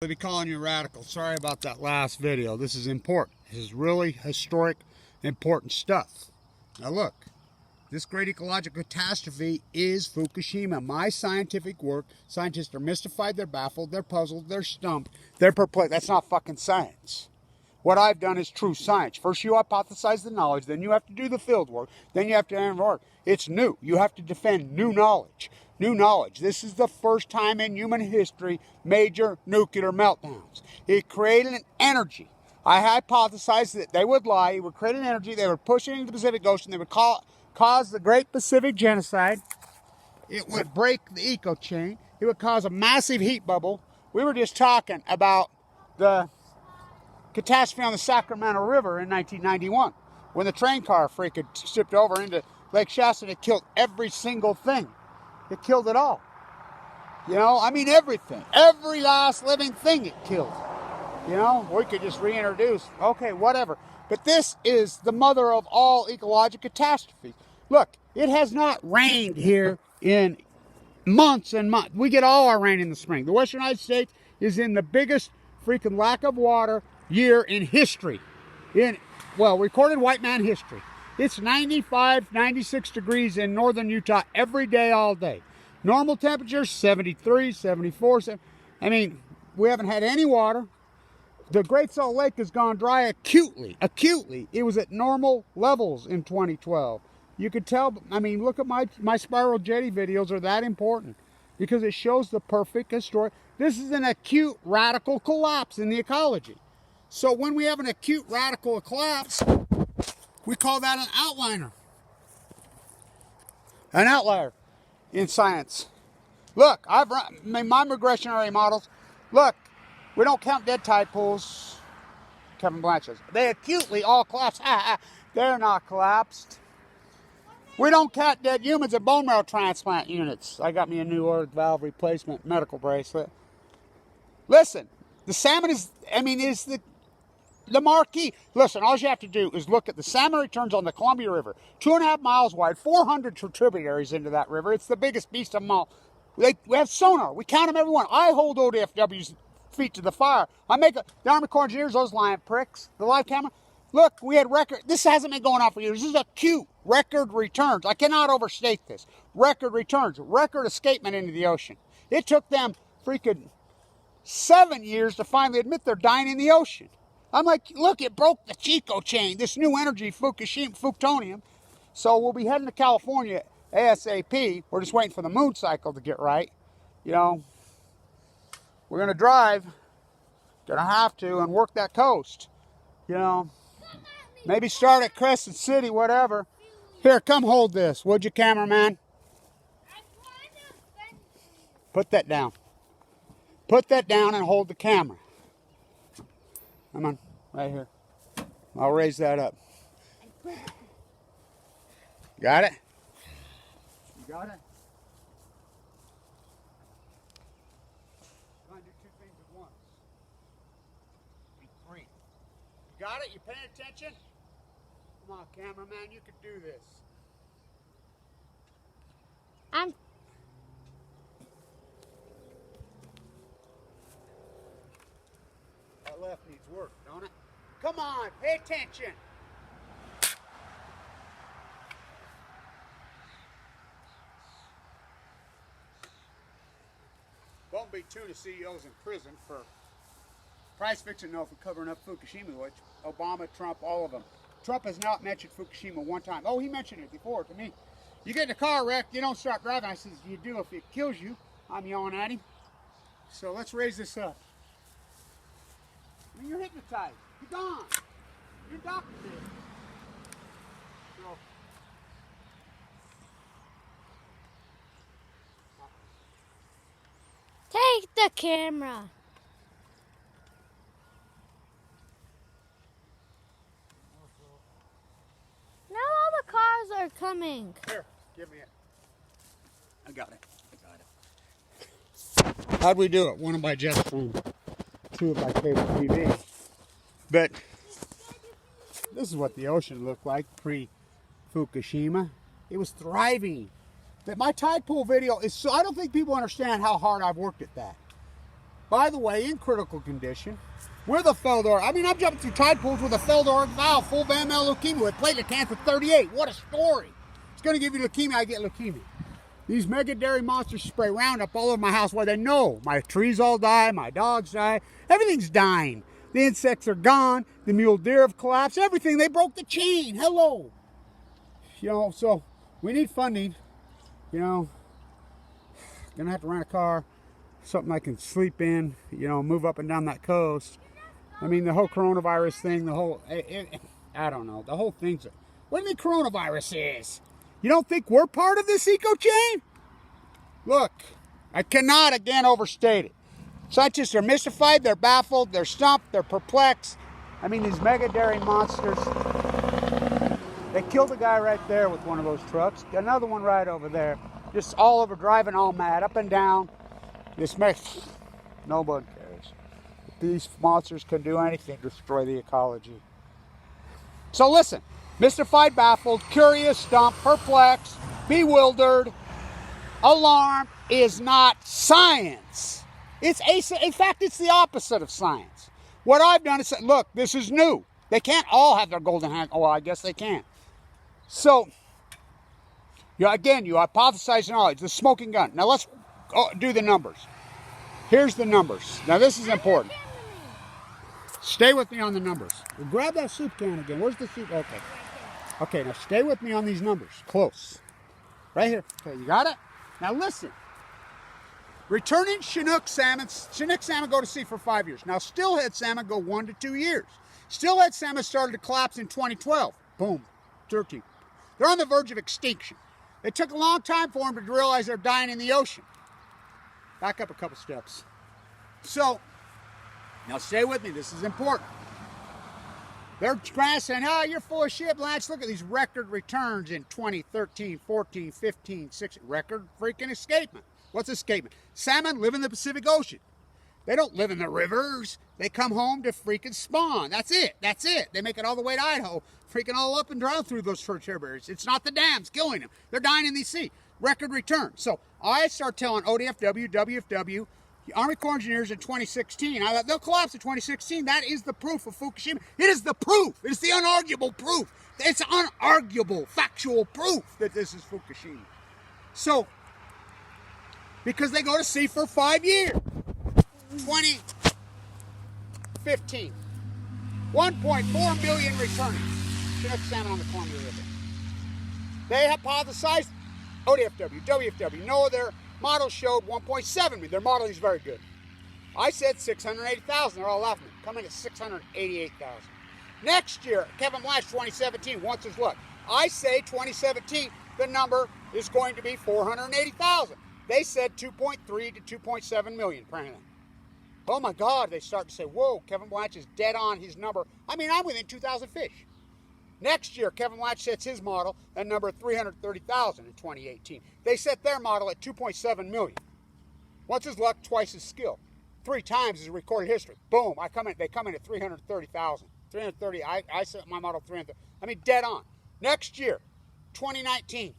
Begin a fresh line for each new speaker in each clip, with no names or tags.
I'll be calling you radical. Sorry about that last video. This is important. This is really historic, important stuff. Now look, this great ecological catastrophe is Fukushima. My scientific work, scientists are mystified, they're baffled, they're puzzled, they're stumped, they're perplexed. That's not fucking science. What I've done is true science. First you hypothesize the knowledge, then you have to do the field work, then you have to enter work. It's new. You have to defend new knowledge. New knowledge. This is the first time in human history major nuclear meltdowns. It created an energy. I hypothesized that they would lie. It would create an energy. They would push it into the Pacific Ocean. They would cause the Great Pacific Genocide. It would break the eco chain. It would cause a massive heat bubble. We were just talking about the catastrophe on the Sacramento River in 1991 when the train car freaking tipped over into Lake Shasta and it killed every single thing. It killed it all. You know, I mean everything. Every last living thing it killed. You know, we could just reintroduce. Okay, whatever. But this is the mother of all ecological catastrophes. Look, it has not rained here in months and months. We get all our rain in the spring. The Western United States is in the biggest freaking lack of water year in history. Recorded white man history. It's 95, 96 degrees in northern Utah every day, all day. Normal temperature, 73, 74. I mean, we haven't had any water. The Great Salt Lake has gone dry acutely. Acutely. It was at normal levels in 2012. You could tell, I mean, look at my spiral jetty videos are that important because it shows the perfect historic. This is an acute radical collapse in the ecology. So when we have an acute radical collapse, we call that an outliner. An outlier in science. Look, I've run my regressionary models. Look, we don't count dead tide pools. Kevin Blanch says. They acutely all collapse. They're not collapsed. We don't count dead humans at bone marrow transplant units. I got me a new aortic valve replacement medical bracelet. Listen, the salmon is the marquee. Listen, all you have to do is look at the salmon returns on the Columbia River. 2.5 miles wide, 400 tributaries into that river. It's the biggest beast of them all. We have sonar. We count them every one. I hold ODFW's feet to the fire. The Army Corps of Engineers, those lion pricks, the live camera. Look, we had record. This hasn't been going on for years. This is acute record returns. I cannot overstate this. Record returns, record escapement into the ocean. It took them freaking 7 years to finally admit they're dying in the ocean. I'm like, look, it broke the Chico chain, this new energy, Fukushima. So we'll be heading to California ASAP. We're just waiting for the moon cycle to get right. You know, we're going to drive, going to have to, and work that coast. You know, maybe start at Crescent City, whatever. Here, come hold this, would you, cameraman? Put that down. Put that down and hold the camera. Come on, right here. I'll raise that up. Got it? You got it? Trying to do two things at once. Be free. You got it? You paying attention? Come on, cameraman, you can do this. That left needs work, don't it? Come on, pay attention. Won't be tuna CEOs in prison for price fixing for covering up Fukushima, which Obama, Trump, all of them. Trump has not mentioned Fukushima one time. Oh, he mentioned it before to me. You get in a car wreck, you don't start driving. I says, you do if it kills you. I'm yelling at him. So let's raise this up. I mean, you're hypnotized. You're gone. Your doctor did. So,
take the camera. Now all the cars are coming.
Here, give me it. I got it. How'd we do it? One by Jetstream, two by cable TV. But this is what the ocean looked like pre-Fukushima. It was thriving. My tide pool video is so, I don't think people understand how hard I've worked at that. by the way, in critical condition. We're the Feldor. I mean, I'm jumping through tide pools with a Feldor valve, full Van Mel leukemia with platelet count of 38. What a story. It's going to give you leukemia, I get leukemia. These mega dairy monsters spray Roundup all over my house where they know my trees all die, my dogs die, everything's dying. The insects are gone, the mule deer have collapsed, everything. They broke the chain. Hello. You know, so we need funding. You know, gonna have to rent a car, something I can sleep in, you know, move up and down that coast. I mean, the whole coronavirus thing, the whole, I don't know, the whole thing's, what do you mean coronavirus is? You don't think we're part of this eco chain? Look, I cannot again overstate it. Scientists are mystified, they're baffled, they're stumped, they're perplexed. I mean, these mega dairy monsters, they killed a guy right there with one of those trucks, another one right over there, just all over driving all mad, up and down. This makes, nobody cares. These monsters can do anything to destroy the ecology. So listen, mystified, baffled, curious, stumped, perplexed, bewildered, alarmed is not science. In fact, it's the opposite of science. What I've done is said, look, this is new. They can't all have their golden hand. Oh, well, I guess they can. So, again, you hypothesize knowledge, the smoking gun. Now let's do the numbers. Here's the numbers. Now this is important. Stay with me on the numbers. Grab that soup can again. Where's the soup? Okay. Okay, now stay with me on these numbers. Close. Right here. Okay, you got it? Now listen. Returning Chinook salmon go to sea for 5 years. Now stillhead salmon go 1 to 2 years. Stillhead salmon started to collapse in 2012. Boom. 13. They're on the verge of extinction. It took a long time for them to realize they're dying in the ocean. Back up a couple steps. So, now stay with me. This is important. They're saying, oh, you're full of shit, Blanch. Look at these record returns in 2013, 14, 15, 16. Record freaking escapement. What's escapement? Salmon live in the Pacific Ocean. They don't live in the rivers. They come home to freaking spawn. That's it. That's it. They make it all the way to Idaho, freaking all up and down through those frontier barriers. It's not the dams killing them. They're dying in the sea. Record return. So I start telling ODFW, WFW, the Army Corps Engineers in 2016, I thought they'll collapse in 2016. That is the proof of Fukushima. It is the proof. It is the unarguable proof. It's unarguable, factual proof that this is Fukushima. So, because they go to sea for 5 years. 2015. 1.4 million returning Chinook salmon on the Columbia River. They hypothesized, ODFW, WFW, no, their model showed 1.7 million. Their modeling is very good. I said 680,000. They're all laughing at me. Coming at 688,000. Next year, Kevin Blanch, 2017, wants his luck. I say 2017, the number is going to be 480,000. They said 2.3 to 2.7 million per annum. Oh my God, they start to say, whoa, Kevin Blanch is dead on his number. I mean, I'm within 2,000 fish. Next year, Kevin Blanch sets his model at number 330,000 in 2018. They set their model at 2.7 million. What's his luck? Twice his skill. 3 times his recorded history. Boom, they come in at 330,000. 330, I set my model 330. I mean, dead on. Next year, 2019.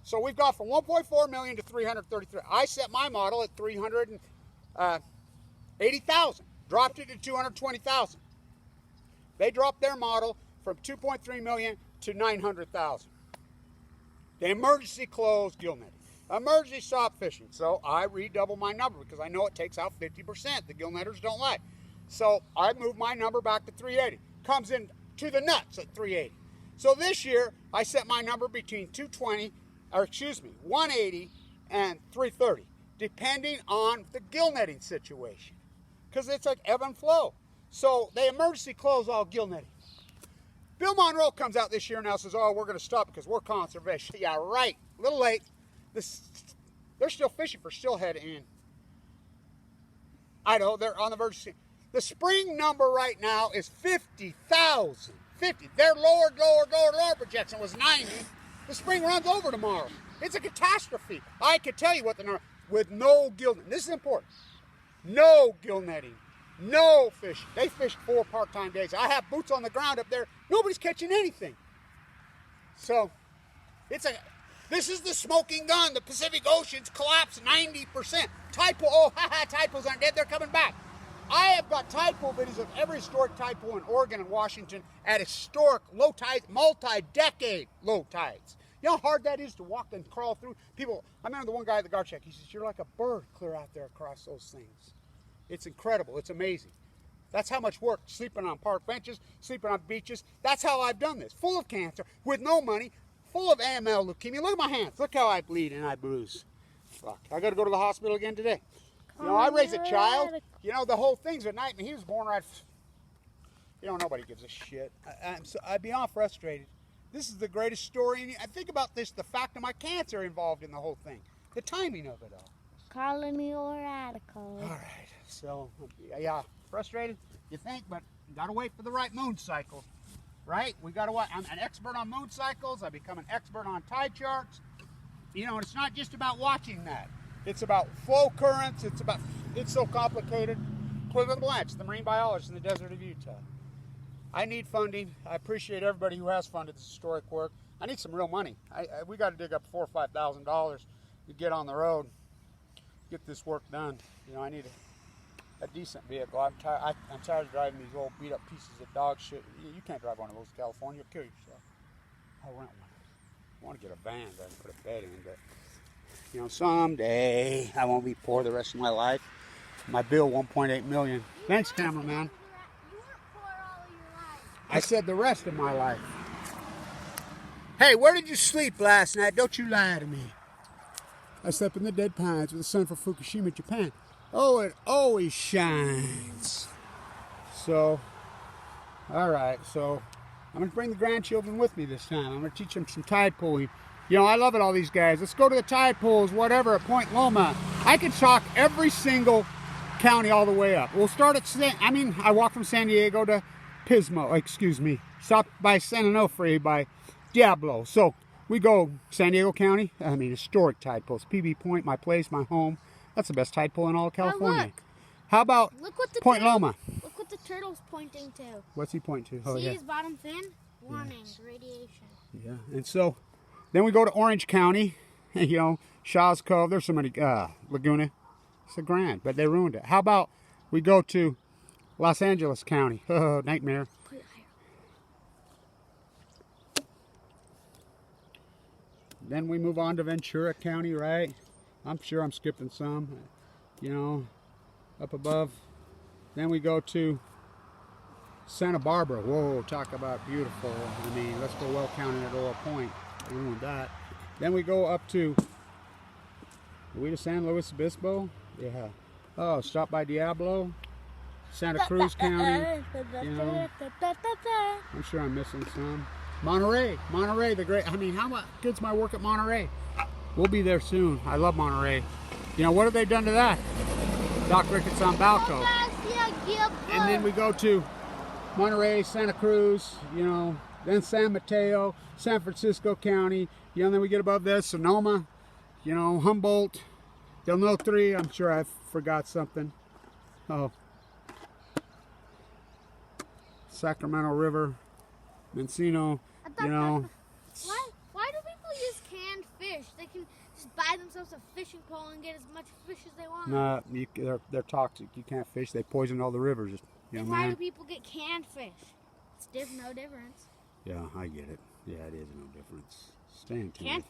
So we've gone from 1.4 million to 333. I set my model at 380,000. Dropped it to 220,000. They dropped their model from 2.3 million to 900,000. They emergency closed gill netting. Emergency stop fishing. So I redouble my number because I know it takes out 50%. The gill netters don't lie. So I moved my number back to 380. Comes in to the nuts at 380. So this year I set my number between 180 and 330, depending on the gill netting situation. Because it's like ebb and flow. So they emergency close all gill netting. Bill Monroe comes out this year now and says, oh, we're going to stop because we're conservation. Yeah, right. A little late. They're still fishing for stillhead in Idaho. They're on the verge of the spring number right now is 50,000. 50. Their lower projection was 90. The spring runs over tomorrow. It's a catastrophe. I could tell you what the number, with no gill netting. This is important. No gill netting. No fishing. They fished 4 part-time days. I have boots on the ground up there. Nobody's catching anything. So, This is the smoking gun. The Pacific Ocean's collapsed 90%. Tide pool, oh, haha, tide pools aren't dead. They're coming back. I have got tide pool videos of every historic tide pool in Oregon and Washington at historic low tides, multi-decade low tides. You know how hard that is to walk and crawl through? People, I remember the one guy at the guard check, he says, you're like a bird clear out there across those things. It's incredible. It's amazing. That's how much work, sleeping on park benches, sleeping on beaches. That's how I've done this. Full of cancer, with no money, full of AML, leukemia. Look at my hands. Look how I bleed and I bruise. Fuck. I got to go to the hospital again today. You know, I raised a child. You know, the whole thing's a nightmare. He was born right. You know, nobody gives a shit. I'd be all frustrated. This is the greatest story. And I think about this, the fact of my cancer involved in the whole thing. The timing of it all.
Calling me radical.
All right. So, yeah, frustrated, you think, but you got to wait for the right moon cycle, right? We got to watch. I'm an expert on moon cycles. I've become an expert on tide charts. You know, and it's not just about watching that. It's about flow currents. It's so complicated. Plug with Blanch, the marine biologist in the desert of Utah. I need funding. I appreciate everybody who has funded this historic work. I need some real money. We got to dig up $4,000 or $5,000 to get on the road, get this work done. You know, I need a decent vehicle. I'm tired of driving these old beat up pieces of dog shit. You can't drive one of those in California. You'll kill yourself. I'll rent one. I want to get a van that I can put a bed in, but you know, someday I won't be poor the rest of my life. My bill, $1.8 million. Thanks, cameraman.
You weren't poor all of your life.
I said the rest of my life. Hey, where did you sleep last night? Don't you lie to me. I slept in the dead pines with the sun from Fukushima, Japan. Oh, it always shines. So, all right. So, I'm going to bring the grandchildren with me this time. I'm going to teach them some tide pooling. You know, I love it, all these guys. Let's go to the tide pools, whatever, at Point Loma. I could talk every single county all the way up. We'll start at, I walk from San Diego to stop by San Onofre by Diablo. So we go San Diego County, historic tide pools. PB Point, my place, my home. That's the best tide pool in all of California.
Look.
How about Point Loma?
Look what the turtle's pointing to.
What's he pointing to? Oh,
See
yeah.
his bottom fin? Warning, radiation.
Yeah, and so then we go to Orange County, you know, Shaw's Cove. There's so many, Laguna. It's a grand, but they ruined it. How about we go to Los Angeles County? Oh, nightmare.
Put it higher.
Then we move on to Ventura County, right? I'm sure I'm skipping some, you know, up above. Then we go to Santa Barbara. Whoa, talk about beautiful. Let's go well counting at Oil Point. I ruined that. Then we go up to, are we to San Luis Obispo? Yeah. Oh, stop by Diablo. Santa Cruz County. You know, I'm sure I'm missing some. Monterey, the great. How much good's my work at Monterey? We'll be there soon. I love Monterey. You know, what have they done to that? Doc Ricketts on Balco. And then we go to Monterey, Santa Cruz, you know, then San Mateo, San Francisco County. You know, then we get above there, Sonoma, you know, Humboldt, Del Norte. I'm sure I forgot something. Oh. Sacramento River, Mendocino, you know.
Why do people use canned fish? They can just buy themselves a fishing pole and get as much fish as they want.
No, they're toxic. You can't fish. They poison all the rivers. You know,
why do people get canned fish? It's no difference.
Yeah, I get it. Yeah, it is no difference. Staying
Canned